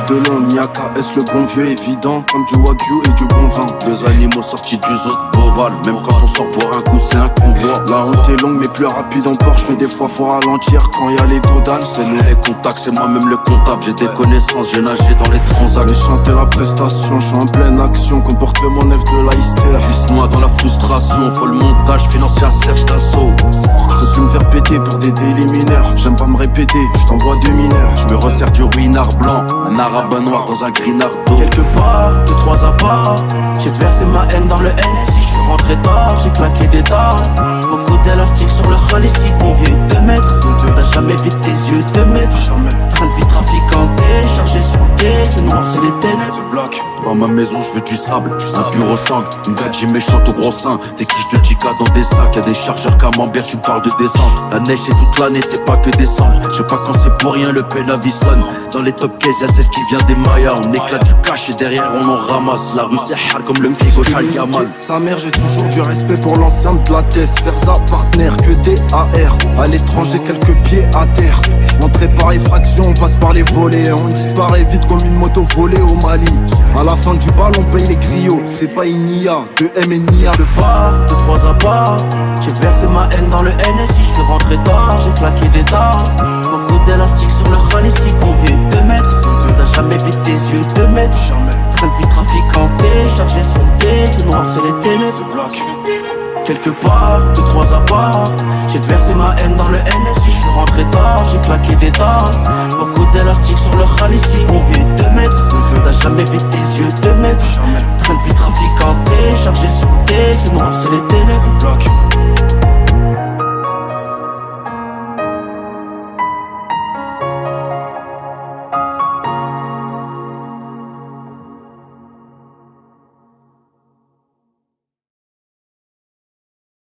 De long, ni AKS, le bon vieux évident, comme du wagyu et du bon vin. Deux animaux sortis du zoo de Beauval, même quand on sort pour un coup, c'est un convoi. La route est longue mais plus rapide en Porsche, mais des fois faut ralentir quand y a les dodanes. C'est nous les contacts, c'est moi-même le comptable. J'ai des connaissances, j'ai nagé dans les transacts. Mais chanter la prestation, je suis en pleine action, comportement neuf de Leicester. Qui se noie dans la frustration, faut le montage financier à Serge Dassault. J'peux plus me faire péter pour des délits mineurs. J'aime pas me répéter, je t'envoie 2 mineurs. Je me resserre du ruinard blanc, un arabe noir dans un grinard d'eau. Quelque part, 2-3 apparts, j'ai versé ma haine dans le NSI. J'suis rentré tard, j'ai claqué des dards. Beaucoup d'élastiques sur le Khalissi. Mon vieux 2 mètres, t'as jamais vu tes yeux 2 mètres. Train de vie trafiquanté, chargé sur le thé, c'est noir, c'est les ténèbres. Dans ma maison, je veux du sable, un bureau sangle, une gadji méchante au gros sein. Des quiches de Tika dans des sacs, y'a des chargeurs camembert, tu me parles de descente. La neige c'est toute l'année, c'est pas que décembre. Je sais pas quand c'est pour rien, le Pénavi sonne. Dans les top cases, y'a celle qui vient des Mayas. On éclate du cash et derrière on en ramasse. La rue c'est hard comme le frigo Yaman. Sa mère, j'ai toujours du respect pour l'ancien de la TES. Faire ça partenaire que des AR. À l'étranger, quelques pieds à terre. Entrée par effraction, on passe par les volets. On disparaît vite comme une moto volée au Mali. À la fin du bal, on paye les griots. C'est pas une IA, de M et Nia. De phare, 2-3 apparts, j'ai versé ma haine dans le NSI. J'suis rentré tard, j'ai claqué des dards. Beaucoup d'élastiques sur le Khalissi. Mon vieux 2 mètres, t'as jamais vu tes yeux 2 mètres. Train de vie trafiquanté, chargé son thé, c'est noir, c'est les ténèbres. Quelque part, 2-3 apparts, j'ai versé ma haine dans le NSI. J'suis rentré tard, j'ai claqué des dards. Beaucoup d'élastiques sur le Khalissi. Mon vieux 2 mètres, t'as jamais vu tes yeux 2 mètres. Train de vie trafiquanté, chargé sur le thé, c'est noir, c'est les ténèbres.